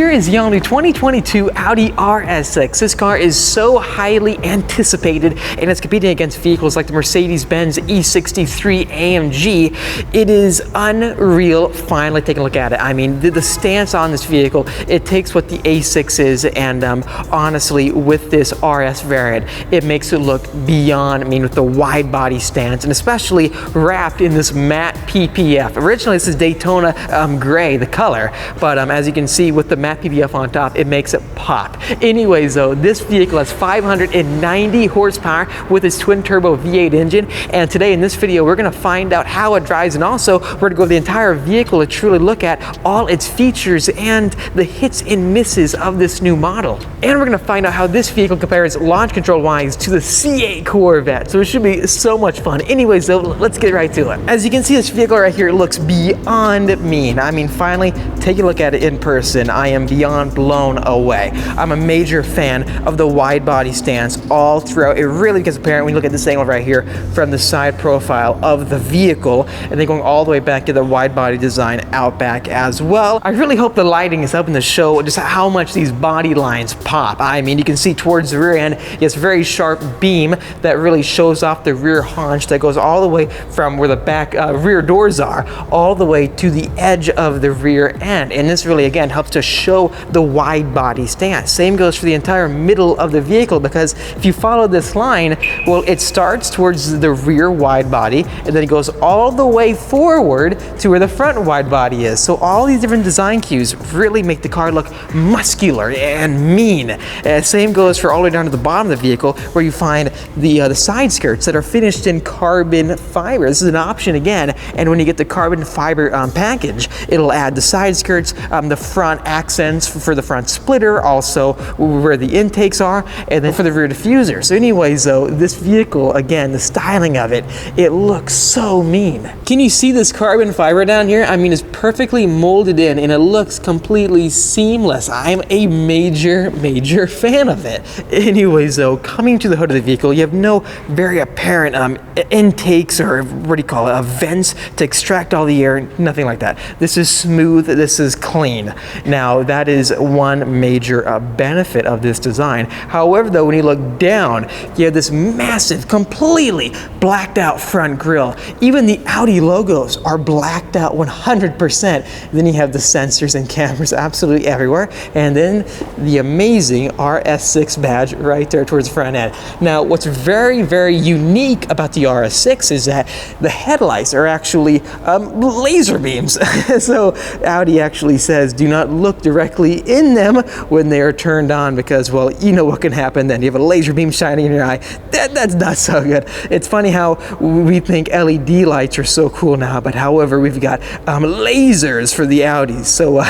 Here is the all-new 2022 Audi RS6. This car is so highly anticipated, and it's competing against vehicles like the Mercedes-Benz E63 AMG. It is unreal finally taking a look at it. I mean, the stance on this vehicle, it takes what the A6 is, and honestly, with this RS variant, it makes it look beyond, I mean, with the wide body stance, and especially wrapped in this matte PPF. Originally, this is Daytona gray, the color, but as you can see with the matte PPF on top, it makes it pop. Anyways though, this vehicle has 590 horsepower with its twin turbo V8 engine, and today in this video we're going to find out how it drives, and also we're going to go the entire vehicle to truly look at all its features and the hits and misses of this new model. And we're going to find out how this vehicle compares launch control wise to the C8 Corvette, so it should be so much fun. Anyways though, let's get right to it. As you can see, this vehicle right here looks beyond mean. I mean, finally take a look at it in person. I am beyond blown away. I'm a major fan of the wide body stance all throughout. It really becomes apparent when you look at this angle right here from the side profile of the vehicle, and then going all the way back to the wide body design out back as well. I really hope the lighting is helping to show just how much these body lines pop. I mean, you can see towards the rear end, it's a very sharp beam that really shows off the rear haunch that goes all the way from where the back rear doors are all the way to the edge of the rear end. And this really, again, helps to show the wide body stance. Same goes for the entire middle of the vehicle, because if you follow this line, well, it starts towards the rear wide body and then it goes all the way forward to where the front wide body is. So all these different design cues really make the car look muscular and mean. Same goes for all the way down to the bottom of the vehicle, where you find the side skirts that are finished in carbon fiber. This is an option again, and when you get the carbon fiber package, it'll add the side skirts, the front accents for the front splitter, also where the intakes are, and then for the rear diffuser. So anyways though, this vehicle, again, the styling of it, it looks so mean. Can you see this carbon fiber down here? I mean, it's perfectly molded in and it looks completely seamless. I'm a major fan of it. Anyways though, coming to the hood of the vehicle, you have no very apparent intakes, or what do you call it, vents to extract all the air, nothing like that. This is smooth, this is clean. Now that is one major benefit of this design. However though, when you look down, you have this massive, completely blacked out front grille. Even the Audi logos are blacked out 100%. Then you have the sensors and cameras absolutely everywhere, and then the amazing RS6 badge right there towards the front end. Now what's very unique about the RS6 is that the headlights are actually laser beams. So Audi actually says do not look directly in them when they are turned on, because, well, you know what can happen then. You have a laser beam shining in your eye. That's not so good. It's funny how we think LED lights are so cool now, but however, we've got lasers for the Audis, so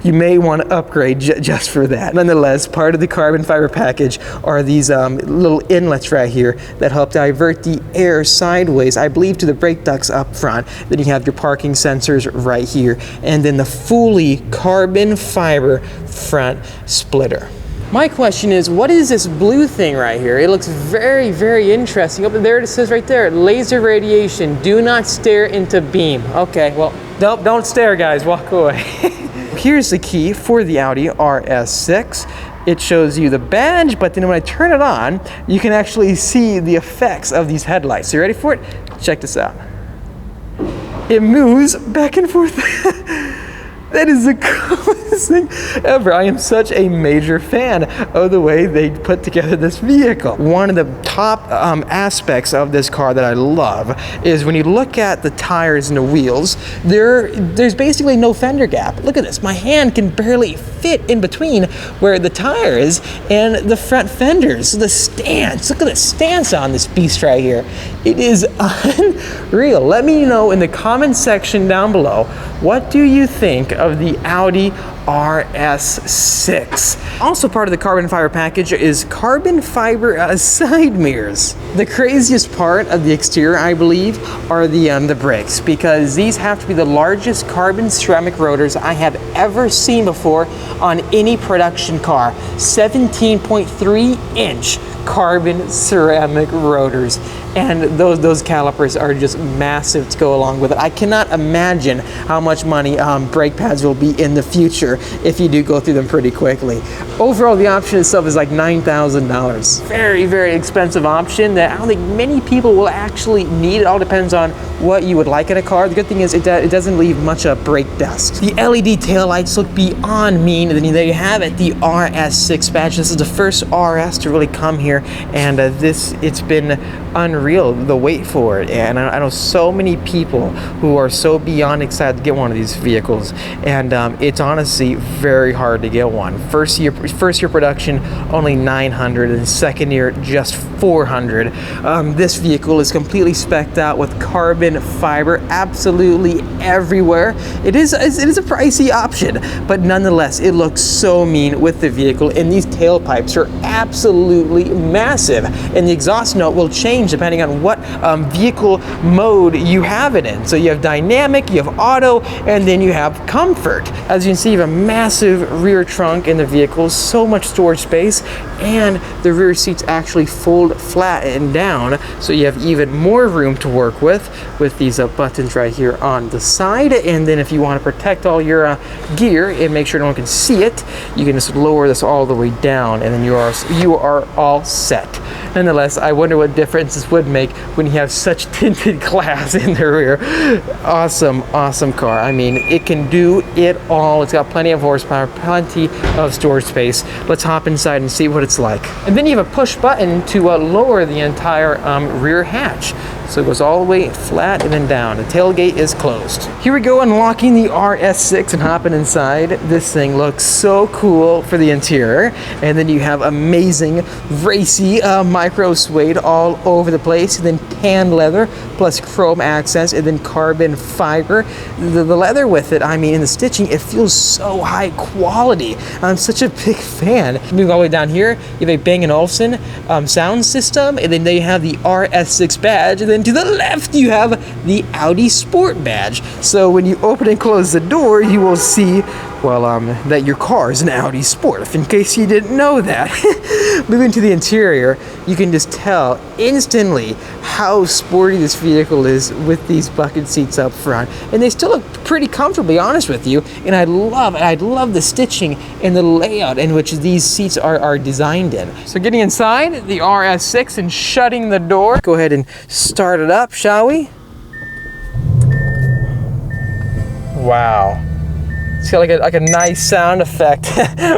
you may want to upgrade just for that. Nonetheless, part of the carbon fiber package are these little inlets right here that help divert the air sideways, I believe, to the brake ducts up front. Then you have your parking sensors right here, and then the fully carbon fiber front splitter. My question is, what is this blue thing right here? It looks very interesting. Up there it says right there, laser radiation, do not stare into beam. Okay, well, nope, don't stare guys, walk away. Here's the key for the Audi RS6. It shows you the badge, but then when I turn it on, you can actually see the effects of these headlights. So you ready for it? Check this out. It moves back and forth. That is the coolest thing ever. I am such a major fan of the way they put together this vehicle. One of the top aspects of this car that I love is when you look at the tires and the wheels, there's basically no fender gap. Look at this. My hand can barely fit in between where the tire is and the front fenders. So the stance, look at the stance on this beast right here. It is unreal. Let me know in the comment section down below, what do you think of the Audi RS6? Also part of the carbon fiber package is carbon fiber side mirrors. The craziest part of the exterior, I believe, are the brakes, because these have to be the largest carbon ceramic rotors I have ever seen before on any production car. 17.3-inch carbon ceramic rotors. and those calipers are just massive to go along with it. I cannot imagine how much money brake pads will be in the future if you do go through them pretty quickly. Overall, the option itself is like $9,000. Very, very expensive option that I don't think many people will actually need. It all depends on what you would like in a car. The good thing is it doesn't leave much brake dust. The LED taillights look beyond mean, and then there you have it, the RS6 badge. This is the first RS to really come here, and it's been unreal, the wait for it. And I know so many people who are so beyond excited to get one of these vehicles, and it's honestly very hard to get one. First year production only 900, and second year just 400. This vehicle is completely specced out with carbon fiber absolutely everywhere. It is a pricey option, but nonetheless it looks so mean with the vehicle, and these tailpipes are absolutely massive, and the exhaust note will change depending on what vehicle mode you have it in. So you have dynamic, you have auto, and then you have comfort. As you can see, you have a massive rear trunk in the vehicle, so much storage space, and the rear seats actually fold flat and down, so you have even more room to work with these buttons right here on the side. And then if you want to protect all your gear and make sure no one can see it, you can just lower this all the way down, and then you are all set. Nonetheless, I wonder what difference this would make when you have such tinted glass in the rear. Awesome car. I mean, it can do it all. It's got plenty of horsepower, plenty of storage space. Let's hop inside and see what it's like. And then you have a push button to lower the entire rear hatch. So it goes all the way flat and then down. The tailgate is closed. Here we go, unlocking the RS6 and hopping inside. This thing looks so cool for the interior. And then you have amazing racy micro suede all over the place, and then tan leather plus chrome accents, and then carbon fiber. The leather with it, I mean, in the stitching, it feels so high quality. I'm such a big fan. Moving all the way down here, you have a Bang & Olufsen sound system, and then they have the RS6 badge, and then to the left you have the Audi Sport badge. So when you open and close the door, you will see, well, that your car is an Audi Sport, in case you didn't know that. Moving to the interior, you can just tell instantly how sporty this vehicle is with these bucket seats up front, and they still look pretty comfortable, to be honest with you. And I love the stitching and the layout in which these seats are designed in. So getting inside the RS6 and shutting the door, go ahead and start it up, shall we? Wow. It's got like a nice sound effect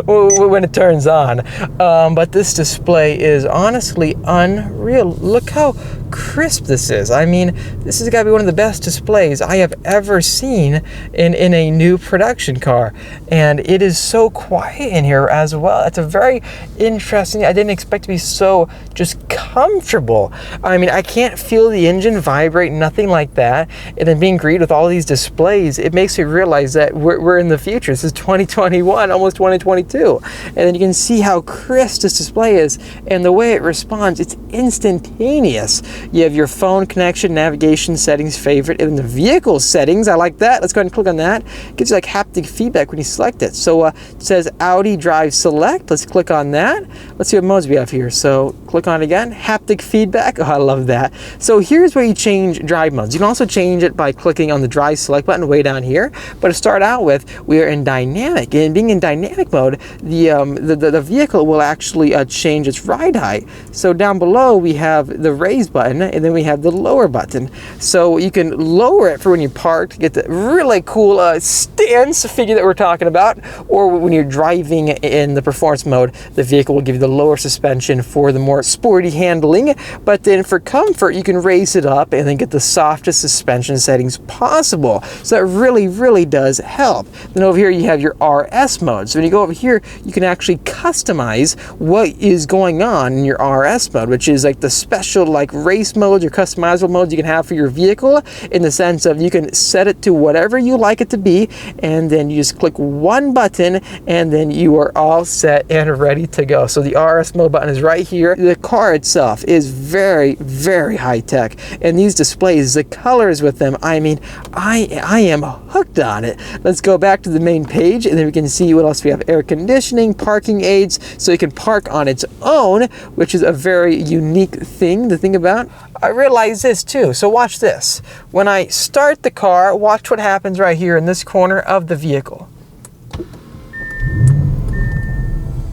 when it turns on. But this display is honestly unreal. Look how crisp this is. I mean, this has got to be one of the best displays I have ever seen in a new production car. And it is so quiet in here as well. It's a very interesting, I didn't expect to be so just comfortable. I mean, I can't feel the engine vibrate, nothing like that. And then being greeted with all these displays, it makes me realize that we're in the future. This is 2021, almost 2022. And then you can see how crisp this display is, and the way it responds, it's instantaneous. You have your phone connection, navigation settings, favorite, and then the vehicle settings. I like that. Let's go ahead and click on that. It gives you like haptic feedback when you select it. So it says Audi Drive Select. Let's click on that. Let's see what modes we have here. So click on it again, haptic feedback. Oh, I love that. So here's where you change drive modes. You can also change it by clicking on the Drive Select button way down here. But to start out with, we are in dynamic. And being in dynamic mode, the vehicle will actually change its ride height. So down below, we have the raise button, and then we have the lower button. So you can lower it for when you park to get the really cool stance figure that we're talking about, or when you're driving in the performance mode, the vehicle will give you the lower suspension for the more sporty handling. But then for comfort, you can raise it up and then get the softest suspension settings possible. So that really does help. Then over here you have your RS mode. So when you go over here, you can actually customize what is going on in your RS mode, which is like the special like race modes or customizable modes you can have for your vehicle, in the sense of you can set it to whatever you like it to be, and then you just click one button and then you are all set and ready to go. So the RS mode button is right here. the car itself is very, very high tech. And these displays, the colors with them, I mean, I am hooked on it. Let's go back to the main page, and then we can see what else we have. Air conditioning, parking aids, so you can park on its own, which is a very unique thing to think about. I realize this too, so watch this. When I start the car, watch what happens right here in this corner of the vehicle.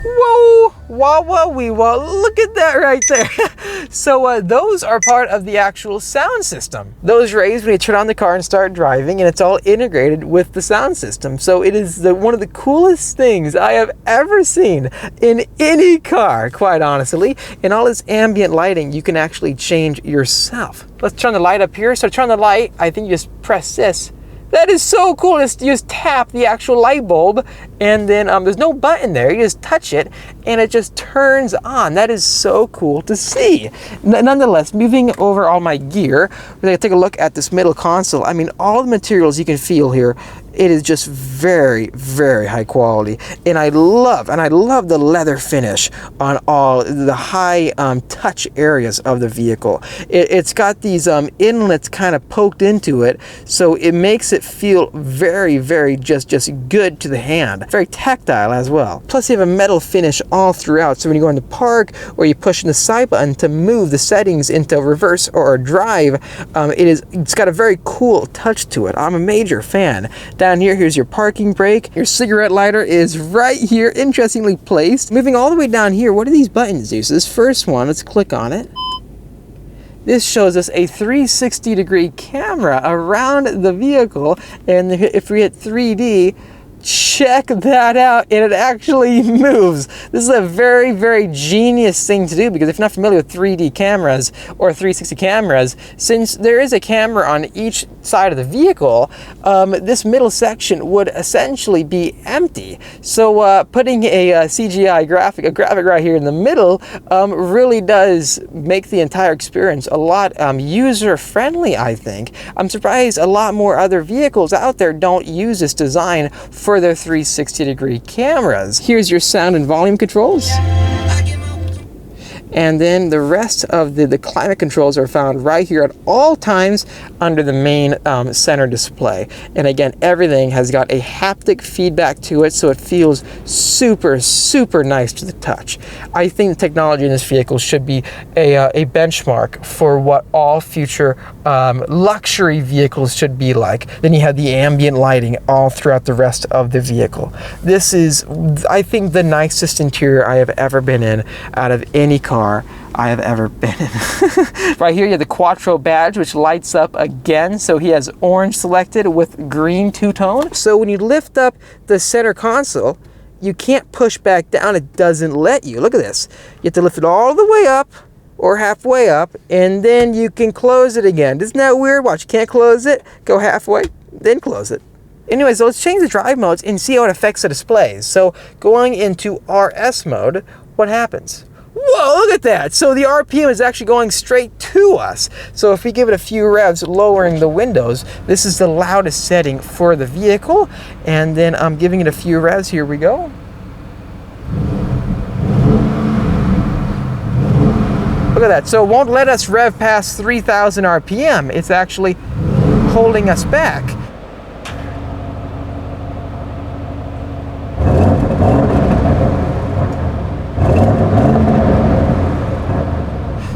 Whoa, wah, wah, wee, wah, look at that right there. So those are part of the actual sound system. Those raised when you turn on the car and start driving, and it's all integrated with the sound system. So it is one of the coolest things I have ever seen in any car, quite honestly. And all this ambient lighting, you can actually change yourself. Let's turn the light up here. So to turn the light, I think you just press this. That is so cool. You just tap the actual light bulb, and then there's no button there. You just touch it and it just turns on. That is so cool to see. Nonetheless, moving over all my gear, we're gonna take a look at this middle console. I mean, all the materials you can feel here, it is just very, very high quality. And I love the leather finish on all the high touch areas of the vehicle. It's got these inlets kind of poked into it, so it makes it feel very, very just good to the hand. Very tactile as well. Plus you have a metal finish all throughout, so when you go into park or you push the side button to move the settings into reverse or drive, it's got a very cool touch to it. I'm a major fan. Down here, here's your parking brake. Your cigarette lighter is right here, interestingly placed. Moving all the way down here, what do these buttons do? So this first one, let's click on it. This shows us a 360-degree camera around the vehicle, and if we hit 3D, check that out, and it actually moves. This is a very, very genius thing to do, because if you're not familiar with 3D cameras or 360 cameras, since there is a camera on each side of the vehicle, this middle section would essentially be empty. So putting a CGI graphic right here in the middle really does make the entire experience a lot user-friendly, I think. I'm surprised a lot more other vehicles out there don't use this design for their 360-degree cameras. Here's your sound and volume controls. And then the rest of the climate controls are found right here at all times under the main center display. And again, everything has got a haptic feedback to it, so it feels super, super nice to the touch. I think the technology in this vehicle should be a benchmark for what all future luxury vehicles should be like. Then you have the ambient lighting all throughout the rest of the vehicle. This is, I think, the nicest interior I have ever been in out of any car I have ever been in. Right here you have the Quattro badge, which lights up again, so he has orange selected with green two-tone. So when you lift up the center console, you can't push back down. It doesn't let you. Look at this. You have to lift it all the way up or halfway up, and then you can close it again. Isn't that weird? Watch, you can't close it, go halfway, then close it. Anyway, so let's change the drive modes and see how it affects the displays. So going into RS mode, what happens? Whoa, look at that. So the RPM is actually going straight to us. So if we give it a few revs, lowering the windows, this is the loudest setting for the vehicle. And then I'm giving it a few revs. Here we go. Look at that. So it won't let us rev past 3,000 RPM. It's actually holding us back.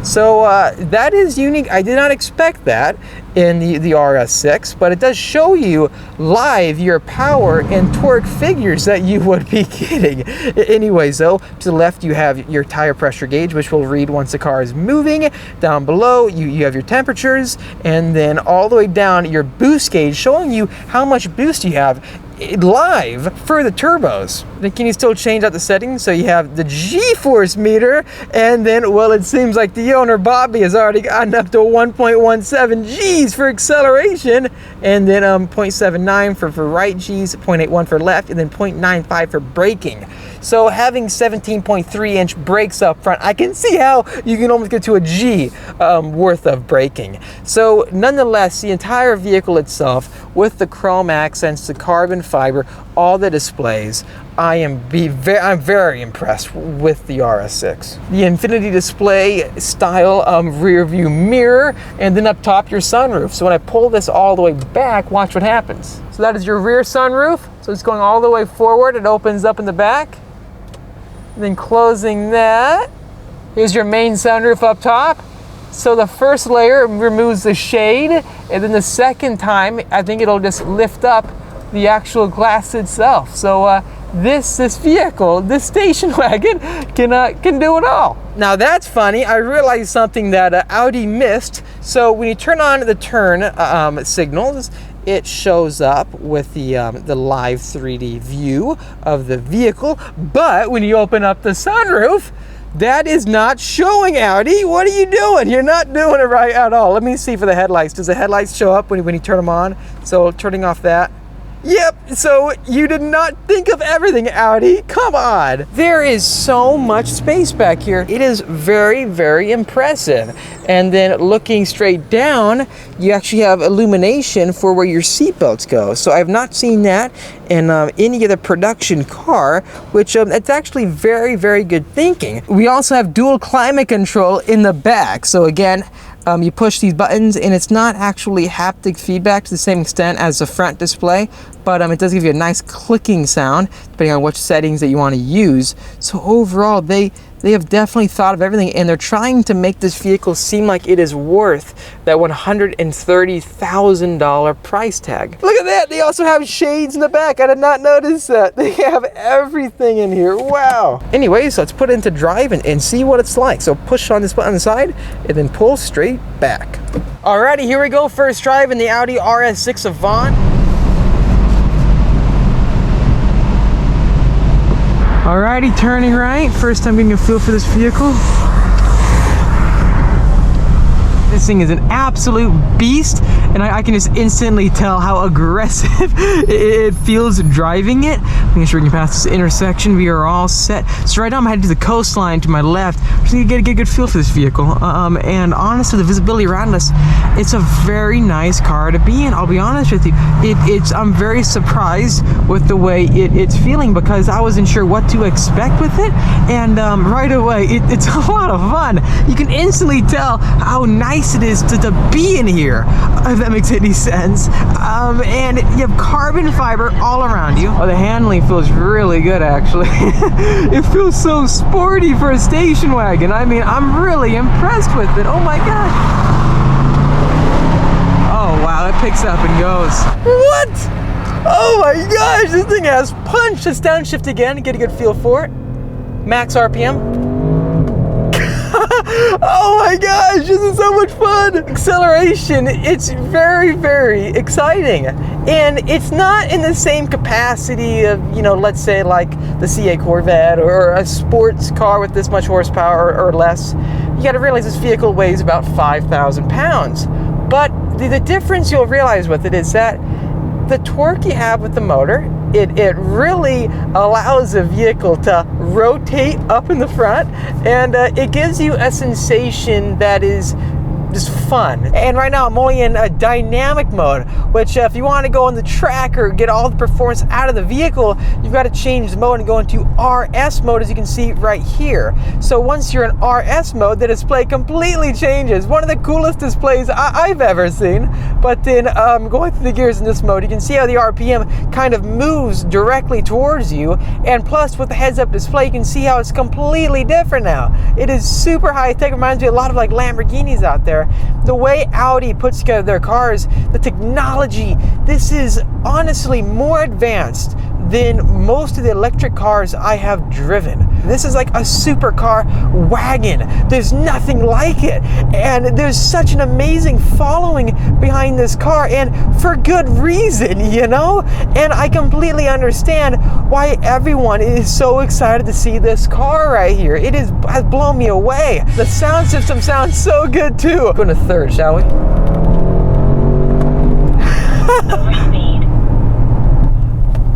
So that is unique. I did not expect that in the RS6, but it does show you live your power and torque figures that you would be getting. Anyways, though, to the left you have your tire pressure gauge, which will read once the car is moving. Down below you have your temperatures, and then all the way down your boost gauge, showing you how much boost you have live for the turbos. Then can you still change out the settings? So you have the G-force meter, and then, well, it seems like the owner Bobby has already gotten up to 1.17 G's for acceleration, and then 0.79 for right G's, 0.81 for left, and then 0.95 for braking. So having 17.3-inch brakes up front, I can see how you can almost get to a G worth of braking. So nonetheless, the entire vehicle itself, with the chrome accents, the carbon fiber, all the displays. I'm very impressed with the RS6. The infinity display style rear view mirror, and then up top your sunroof. So when I pull this all the way back, watch what happens. So that is your rear sunroof. So it's going all the way forward. It opens up in the back. And then closing that, here's your main sunroof up top. So the first layer removes the shade, and then the second time, I think it'll just lift up the actual glass itself. So this vehicle, this station wagon, can do it all. Now that's funny. I realized something that Audi missed. So when you turn on the turn signals, it shows up with the live 3D view of the vehicle. But when you open up the sunroof, that is not showing, Audi. What are you doing? You're not doing it right at all. Let me see for the headlights. Does the headlights show up when you turn them on? So turning off that. Yep, so you did not think of everything, Audi. Come on. There is so much space back here. It is very, very impressive. And then looking straight down, you actually have illumination for where your seatbelts go. So I've not seen that in any other production car, which it's actually very, very good thinking. We also have dual climate control in the back. So again, you push these buttons, and it's not actually haptic feedback to the same extent as the front display, but it does give you a nice clicking sound depending on which settings that you want to use. So overall, they have definitely thought of everything, and they're trying to make this vehicle seem like it is worth that $130,000 price tag. Look at that, they also have shades in the back. I did not notice that. They have everything in here, wow. Anyways, let's put it into drive and see what it's like. So push on this button on the side and then pull straight back. Alrighty, here we go, first drive in the Audi RS6 Avant. Alrighty, turning right. First time getting a feel for this vehicle. This thing is an absolute beast, and I can just instantly tell how aggressive it feels driving it. Making sure we can pass this intersection. We are all set. So right now I'm headed to the coastline to my left. Just need to get a good feel for this vehicle. And honestly, the visibility around us, it's a very nice car to be in. I'll be honest with you. I'm very surprised with the way it's feeling, because I wasn't sure what to expect with it. And right away, it's a lot of fun. You can instantly tell how nice it is to be in here, if that makes any sense. And you have carbon fiber all around you. Oh, the handling feels really good, actually. It feels so sporty for a station wagon. I mean, I'm really impressed with it. Oh my gosh. Oh wow, it picks up and goes. What? Oh my gosh, this thing has punch. Let's downshift again, get a good feel for it. Max RPM. Oh my gosh, this is so much fun! Acceleration, it's very, very exciting. And it's not in the same capacity of, let's say like the C8 Corvette or a sports car with this much horsepower or less. You gotta realize this vehicle weighs about 5,000 pounds. But the difference you'll realize with it is that the torque you have with the motor, it really allows the vehicle to rotate up in the front, and it gives you a sensation that is just fun. And right now I'm only in a dynamic mode, which if you want to go on the track or get all the performance out of the vehicle, you've got to change the mode and go into RS mode, as you can see right here. So once you're in RS mode, the display completely changes. One of the coolest displays I've ever seen. But then going through the gears in this mode, you can see how the RPM kind of moves directly towards you. And plus with the heads-up display, you can see how it's completely different now. It is super high-tech. Reminds me a lot of like Lamborghinis out there. The way Audi puts together their cars, the technology, this is honestly more advanced than most of the electric cars I have driven. This is like a supercar wagon. There's nothing like it. And there's such an amazing following behind this car, and for good reason, And I completely understand why everyone is so excited to see this car right here. It has blown me away. The sound system sounds so good too. Go to third, shall we?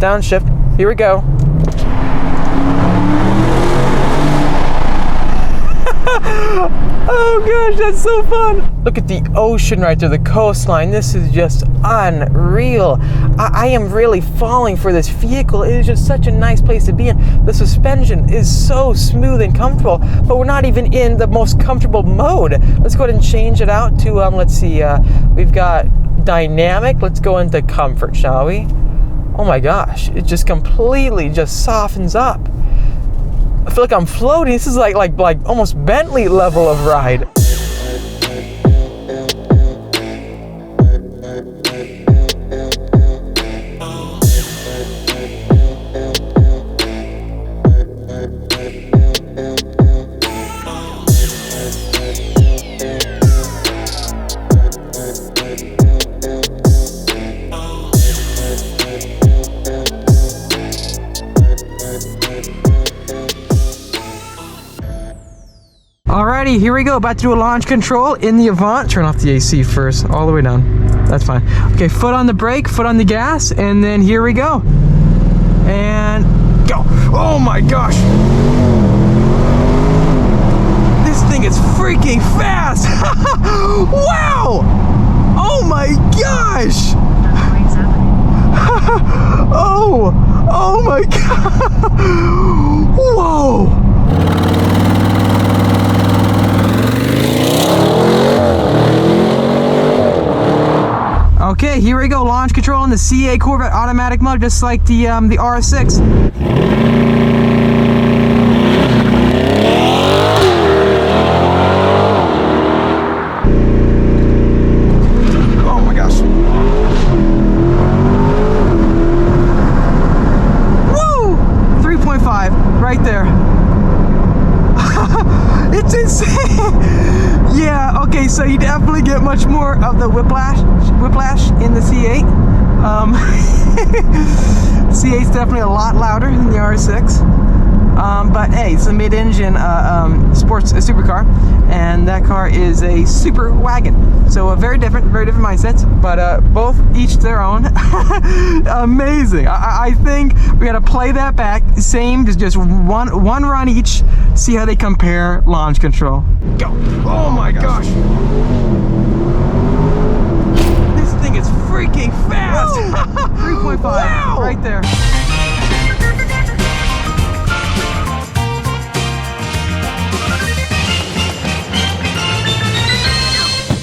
Downshift. Here we go. Oh gosh, that's so fun. Look at the ocean right there, the coastline. This is just unreal. I am really falling for this vehicle. It is just such a nice place to be in. The suspension is so smooth and comfortable, but we're not even in the most comfortable mode. Let's go ahead and change it out to, let's see, we've got dynamic. Let's go into comfort, shall we? Oh my gosh, it just completely just softens up. I feel like I'm floating. This is like almost Bentley level of ride. Alrighty, here we go. About to do a launch control in the Avant. Turn off the AC first, all the way down. That's fine. Okay, foot on the brake, foot on the gas, and then here we go. And go. Oh my gosh. This thing is freaking fast. Wow. Oh my gosh. Oh my god. Whoa. Okay, here we go. Launch control in the C8 Corvette automatic mode, just like the RS6. Oh my gosh! Woo! 3.5 right there. It's insane. Yeah, okay, so you definitely get much more of the whiplash in the C8. C8's definitely a lot louder than the RS6. But hey, it's a mid-engine sports supercar, and that car is a Super Wagon. So very different mindsets, but both each their own. Amazing. I think we gotta play that back. Same, just one run each. See how they compare launch control. Go. Oh my gosh. This thing is freaking fast. 3.5 wow. Right there.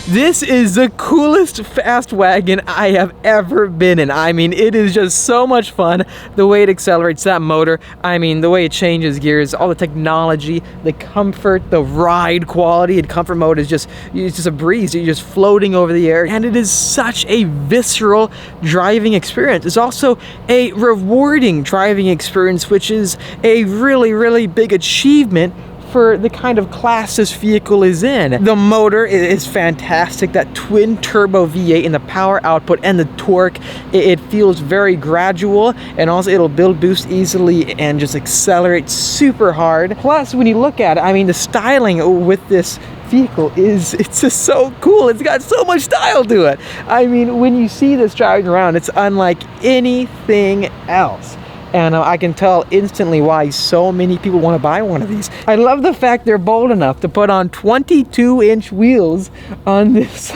This is the coolest fast wagon I have ever been in. I mean, it is just so much fun. The way it accelerates, that motor, I mean, the way it changes gears, all the technology, the comfort, the ride quality, and comfort mode is just, it's just a breeze. You're just floating over the air, and it is such a visceral driving experience. It's also a rewarding driving experience, which is a really, really big achievement for the kind of class this vehicle is in. The motor is fantastic, that twin turbo V8 and the power output and the torque, it feels very gradual, and also it'll build boost easily and just accelerate super hard. Plus, when you look at it, I mean, the styling with this vehicle it's just so cool. It's got so much style to it. I mean, when you see this driving around, it's unlike anything else. And I can tell instantly why so many people want to buy one of these. I love the fact they're bold enough to put on 22-inch wheels on this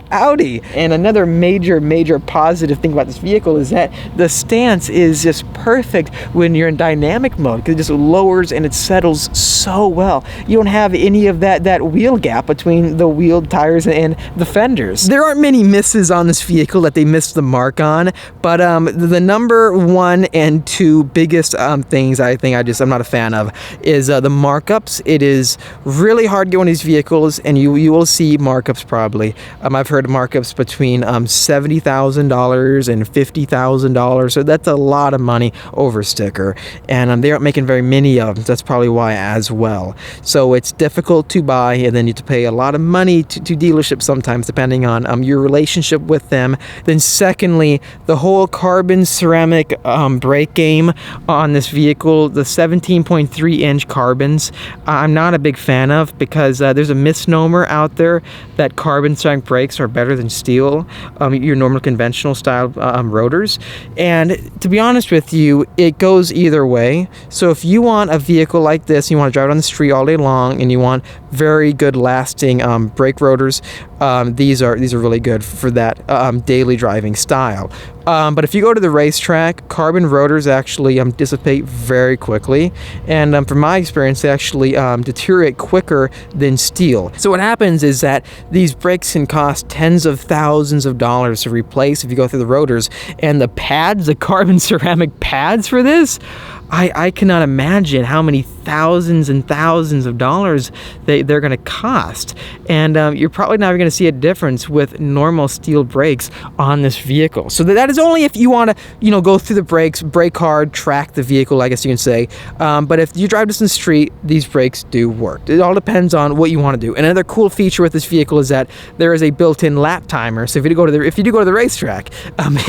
Audi. And another major positive thing about this vehicle is that the stance is just perfect when you're in dynamic mode, because it just lowers and it settles so well. You don't have any of that wheel gap between the wheel tires and the fenders. There aren't many misses on this vehicle that they missed the mark on, but the number 1 and 2 biggest things I think I'm not a fan of is the markups. It is really hard to get one of these vehicles, and you will see markups probably. I've heard markups between $70,000 and $50,000, so that's a lot of money over sticker, and they aren't making very many of them. So that's probably why as well. So it's difficult to buy, and then you have to pay a lot of money to dealerships sometimes, depending on your relationship with them. Then secondly, the whole carbon ceramic brake game on this vehicle. The 17.3-inch carbons, I'm not a big fan of, because there's a misnomer out there that carbon strength brakes are better than steel, your normal conventional style rotors. And to be honest with you, it goes either way. So if you want a vehicle like this, you want to drive it on the street all day long, and you want very good lasting brake rotors, these are really good for that daily driving style. But if you go to the racetrack, carbon rotors actually dissipate very quickly, and from my experience, they actually deteriorate quicker than steel. So what happens is that these brakes can cost tens of thousands of dollars to replace if you go through the rotors, and the pads, the carbon ceramic pads for this, I cannot imagine how many thousands and thousands of dollars they're going to cost. And you're probably not going to see a difference with normal steel brakes on this vehicle. So that is only if you want to, go through the brakes, brake hard, track the vehicle, I guess you can say. But if you drive this in the street, these brakes do work. It all depends on what you want to do. And another cool feature with this vehicle is that there is a built-in lap timer. So if you do go to the racetrack,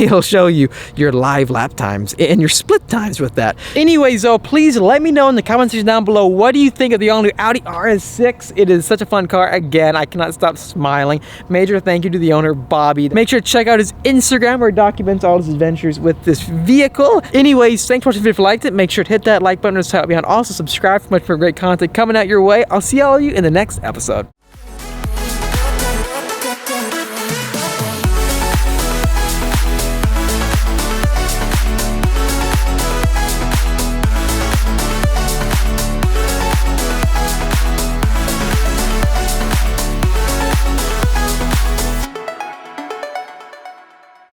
it'll show you your live lap times and your split times with that. Anyways, though, please let me know in the comments section down below, what do you think of the all-new Audi RS6? It is such a fun car. Again, I cannot stop smiling. Major thank you to the owner, Bobby. Make sure to check out his Instagram, where he documents all his adventures with this vehicle. Anyways, thanks for watching the video. If you liked it, make sure to hit that like button to help me out. Also, subscribe for much more great content coming out your way. I'll see all of you in the next episode.